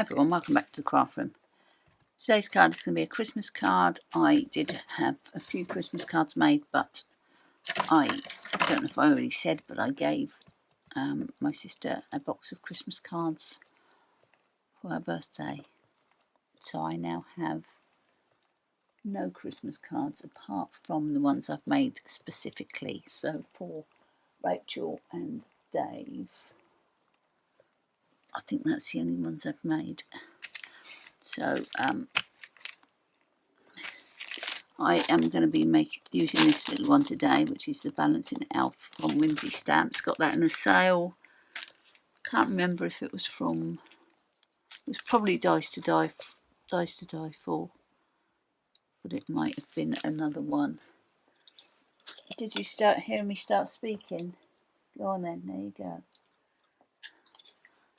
Hi everyone, welcome back to the craft room. Today's card is going to be a Christmas card. I did have a few Christmas cards made, but I don't know if I already said, but I gave my sister a box of Christmas cards for her birthday. So I now have no Christmas cards apart from the ones I've made specifically. So for Rachel and Dave, I think that's the only ones I've made. So I am going to be using this little one today, which is the Balancing Elf from Whimsy Stamps. Got that in a sale. Can't remember if it was from. It was probably Dice to Die For, but it might have been another one. Did you start hearing me start speaking? Go on then. There you go.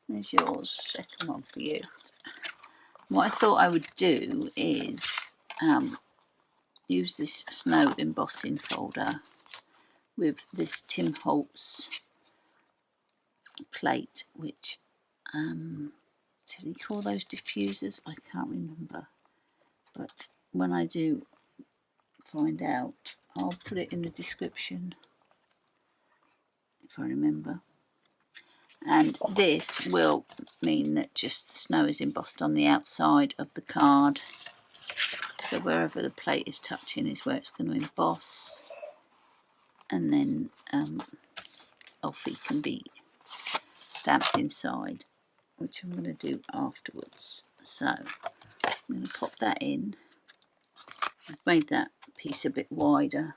There's yours. Second one for you. What I thought I would do is use this snow embossing folder with this Tim Holtz plate, which did he call those diffusers? I can't remember, but when I do find out, I'll put it in the description if I remember. And this will mean that just the snow is embossed on the outside of the card, so wherever the plate is touching is where it's going to emboss, and then Elfie can be stamped inside, which I'm going to do afterwards. So I'm going to pop that in. I've made that piece a bit wider.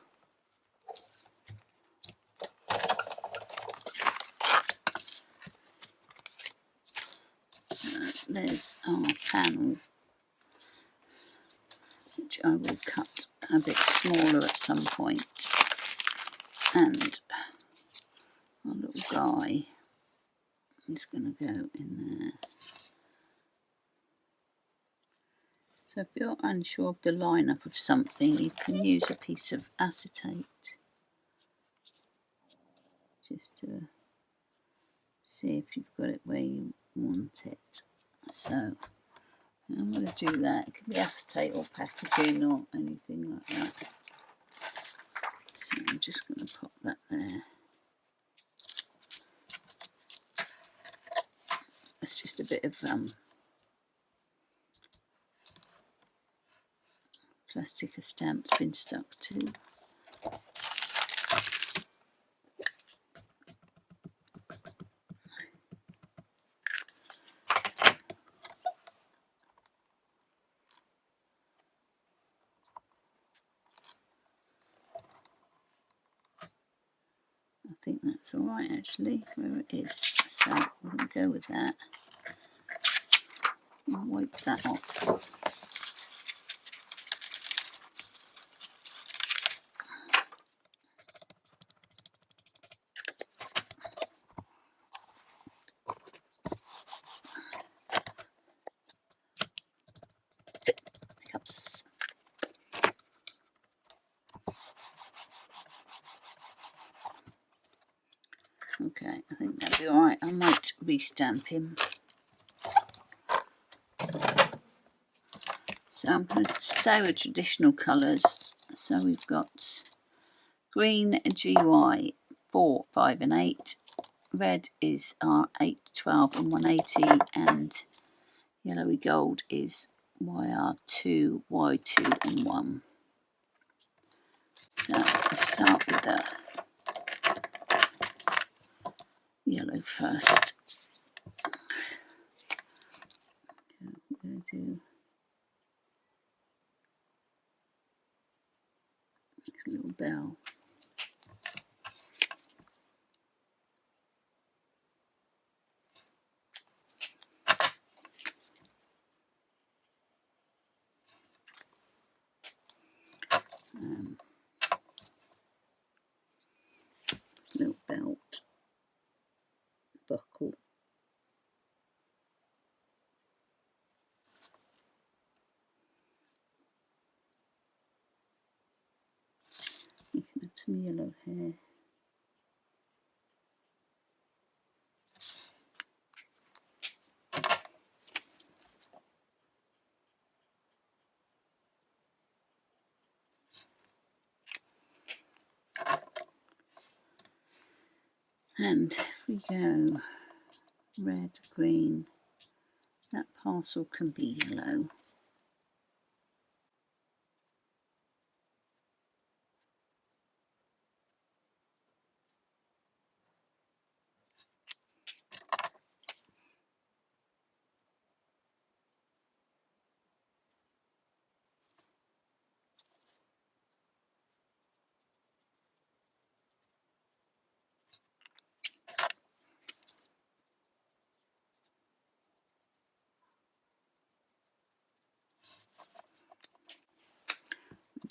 So there's our panel, which I will cut a bit smaller at some point, and our little guy is going to go in there. So if you're unsure of the lineup of something, you can use a piece of acetate just to see if you've got it where you want it. So I'm going to do that. It can be acetate or packaging or anything like that. So I'm just going to pop that there. It's just a bit of plastic a stamp's been stuck to. I think that's alright actually, where it is. So we're going to go with that. I'll wipe that off. Okay, I think that'll be alright. I might re-stamp him. So I'm going to stay with traditional colours. So we've got green GY 4, 5 and 8. Red is our 8, 12 and 180. And yellowy gold is YR2, Y2 and 1. So we'll start with the yellow first. I'm going to do a little bell. Little belt, buckle. You can have some yellow hair. And if we go red, green, that parcel can be yellow.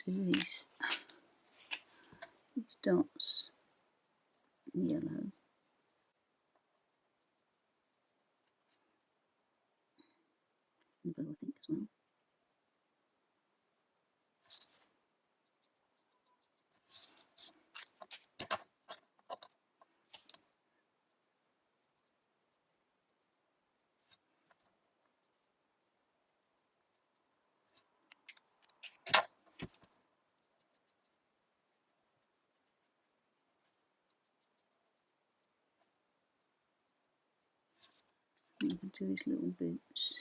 Do these dots yellow. And blue, I think, as well. I'm going to do his little boots.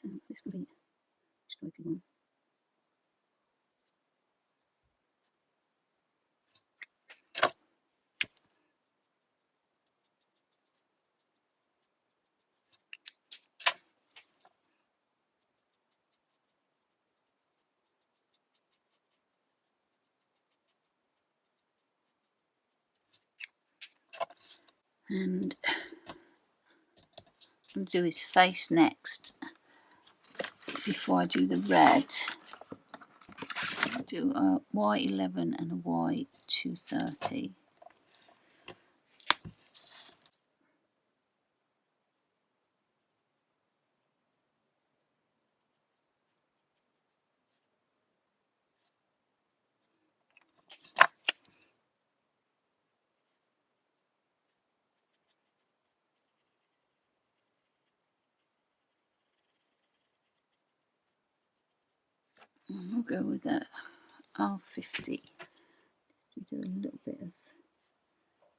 So this can be a stripy one. And I'll do his face next. Before I do the red, I'll do a Y11 and a Y230. And we'll go with that R50 to do a little bit of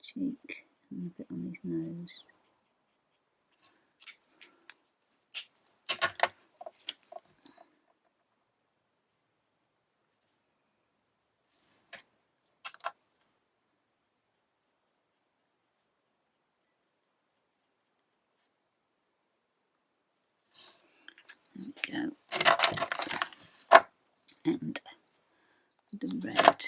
cheek and a bit on his nose. There we go. And the red.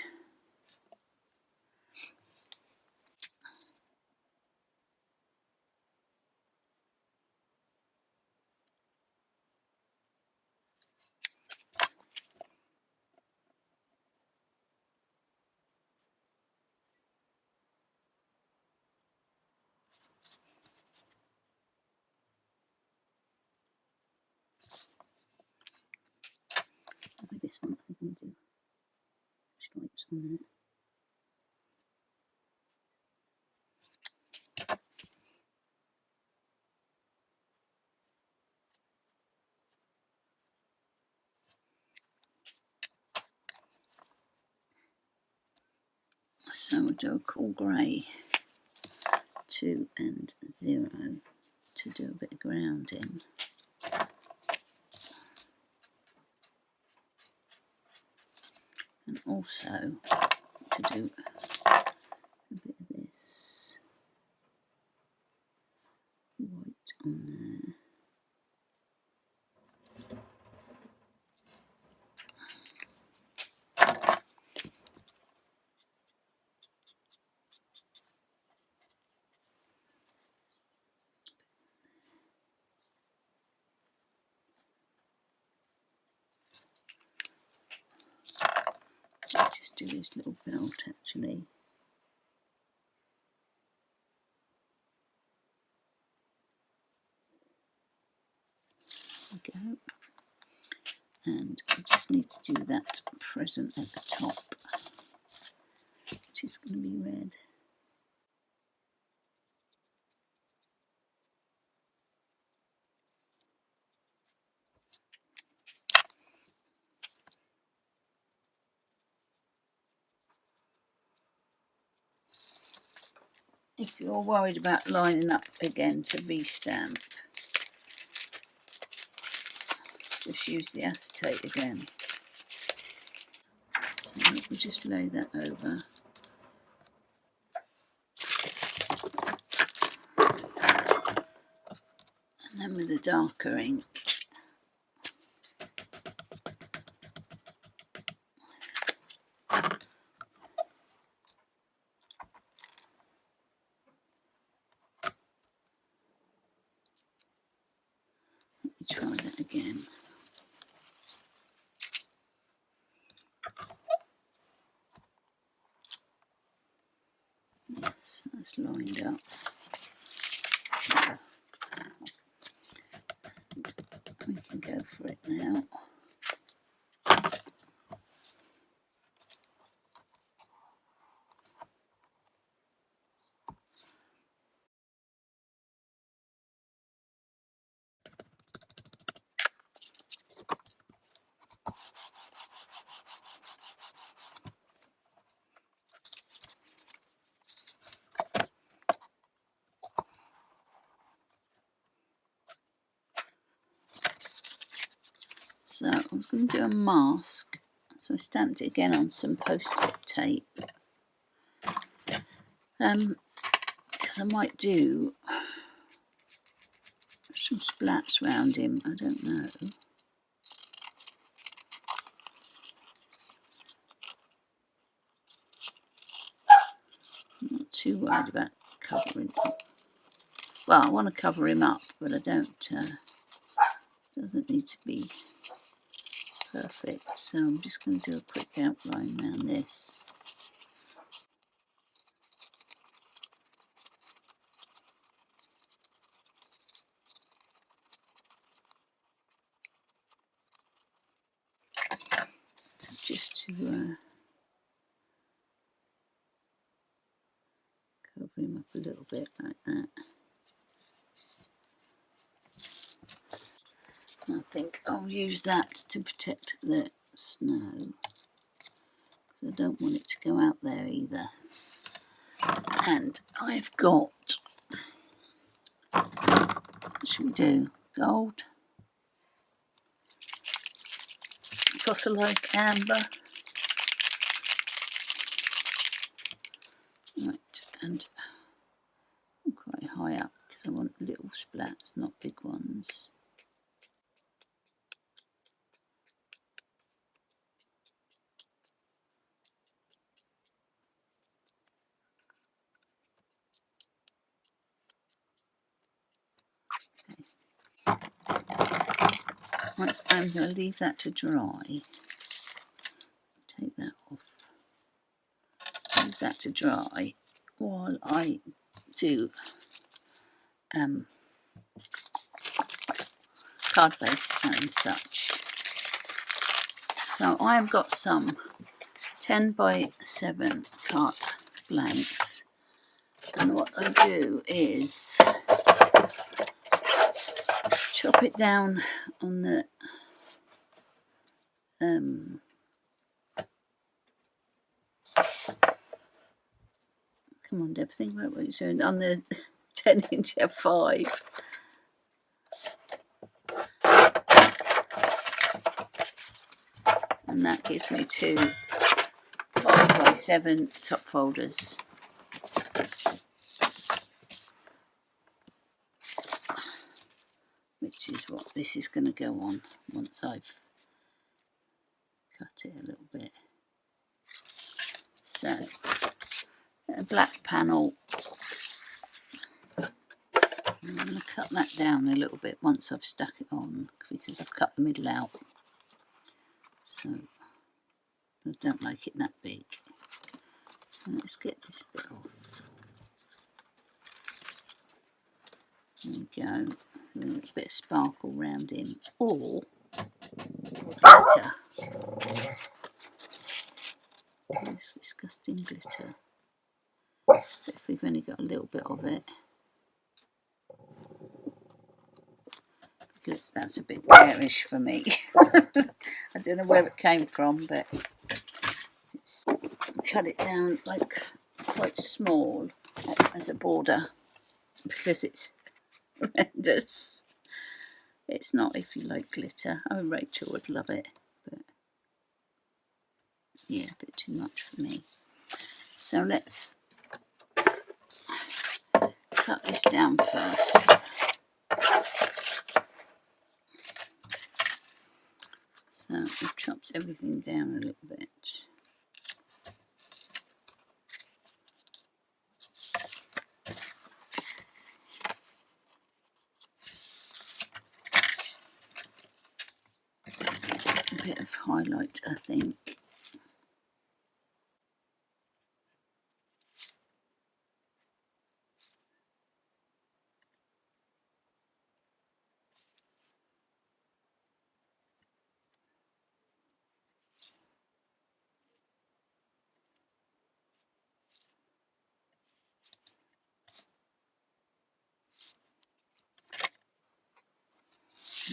With this one, I think I'm going to do stripes on there. So we'll do a cool grey 2 and 0 to do a bit of grounding. And also to do a bit of this white on there. Just do this little belt actually. There we go. And I just need to do that present at the top, which is going to be red. If you're worried about lining up again to re-stamp, just use the acetate again. So we'll just lay that over. And then with the darker ink, try that again. Yes, that's lined up. And we can go for it now. So I was going to do a mask, so I stamped it again on some Postal tape. Because I might do some splats round him, I don't know. I'm not too worried about covering him. Well, I want to cover him up, but I don't, doesn't need to be perfect. So I'm just going to do a quick outline around this. So just to cover him up a little bit like that. I think I'll use that to protect the snow. I don't want it to go out there either. And I've got, what should we do? Gold, Postal amber. Right, and I'm quite high up because I want little splats, not big ones. Right, I'm going to leave that to dry. Take that off. Leave that to dry while I do card base and such. So I've got some 10 by 7 card blanks, and what I do is chop it down on the come on Deb, think about what you're doing, on the 10-inch F5. And that gives me 2 5 by 7 top folders. is what this is going to go on once I've cut it a little bit. So a black panel. I'm going to cut that down a little bit once I've stuck it on, because I've cut the middle out. So I don't like it that big. So let's get this bit off. There we go. A little bit of sparkle round him, or glitter. This disgusting glitter. But if we've only got a little bit of it, because that's a bit garish for me. I don't know where it came from, but it's cut it down like quite small as a border, because it's horrendous. It's not if you like glitter. Oh, Rachel would love it, but yeah, a bit too much for me. So let's cut this down first. So I've chopped everything down a little bit. A bit of highlight, I think.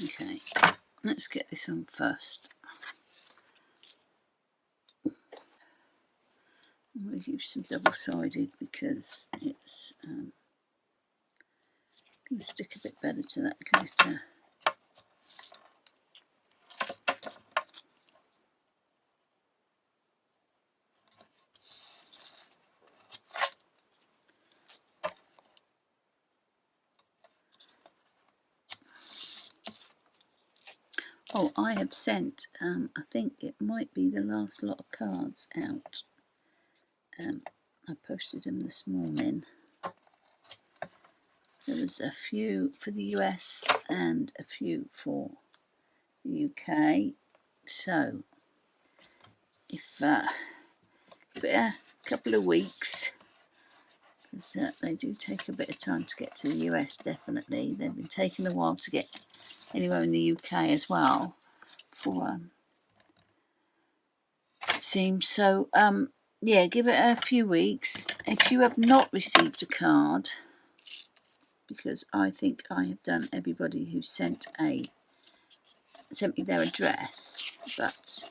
Okay, let's get this on first. I'm going to use some double-sided because it's going to stick a bit better to that glitter. Oh, I have sent, I think it might be the last lot of cards out. I posted them this morning. There was a few for the US and a few for the UK. So, if give it a couple of weeks, because they do take a bit of time to get to the US, definitely. They've been taking a while to get anywhere in the UK as well, for it seems. So, yeah, give it a few weeks. If you have not received a card, because I think I have done everybody who sent me their address, but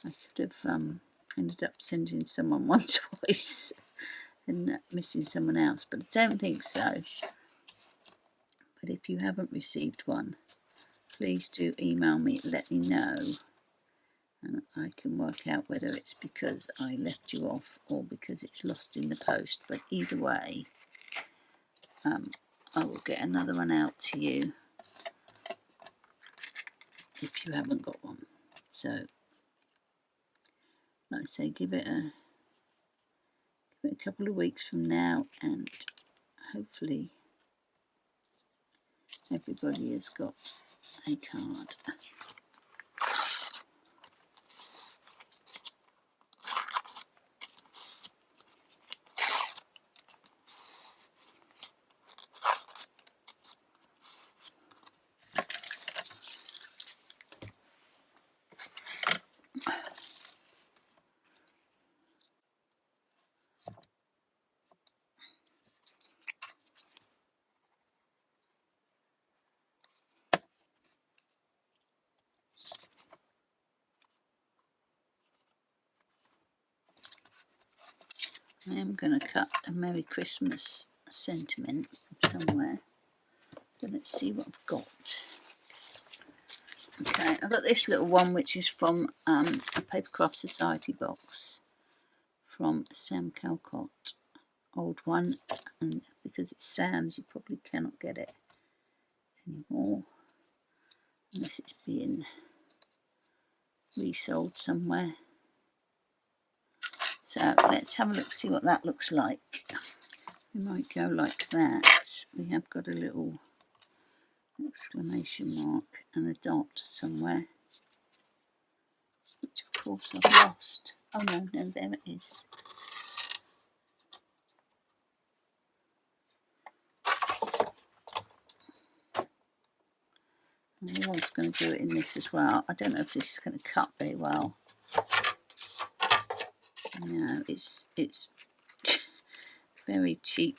I could have ended up sending someone one twice and missing someone else, but I don't think so. But if you haven't received one, please do email me, let me know, and I can work out whether it's because I left you off or because it's lost in the post. But either way, I will get another one out to you if you haven't got one. So, like I say, give it a couple of weeks from now, and hopefully everybody has got a card. I am going to cut a Merry Christmas sentiment from somewhere. So let's see what I've got. Okay, I've got this little one, which is from a Papercraft Society box from Sam Calcott. Old one, and because it's Sam's, you probably cannot get it anymore. unless it's being resold somewhere. So let's have a look, see what that looks like. We might go like that. We have got a little exclamation mark and a dot somewhere, which of course I've lost. Oh no, no, there it is. I was going to do it in this as well. I don't know if this is going to cut very well. No, it's very cheap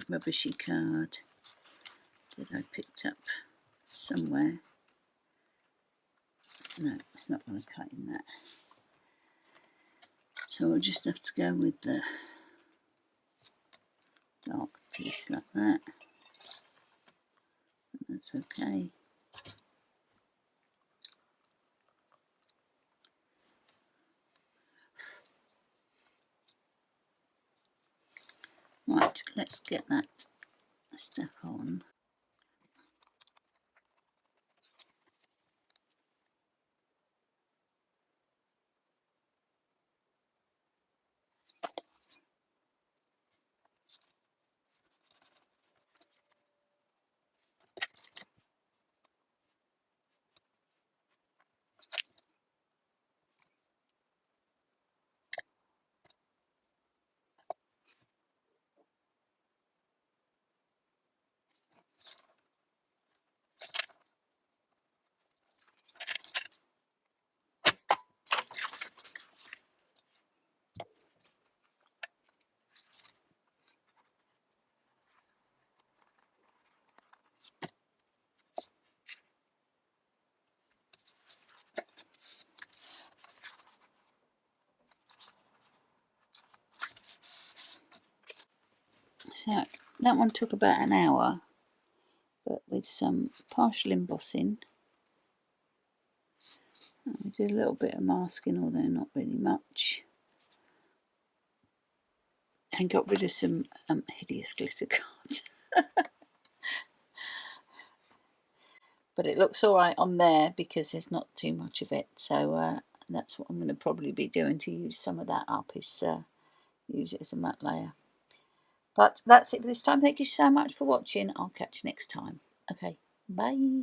rubbishy card that I picked up somewhere. No, it's not going to cut in that. So we'll just have to go with the dark piece like that. That's okay. Right, let's get that stuck on. So that one took about an hour, but with some partial embossing. I did a little bit of masking, although not really much, and got rid of some hideous glitter cards. But it looks alright on there because there's not too much of it, so that's what I'm going to probably be doing to use some of that up, is use it as a matte layer. But that's it for this time. Thank you so much for watching. I'll catch you next time. Okay, bye.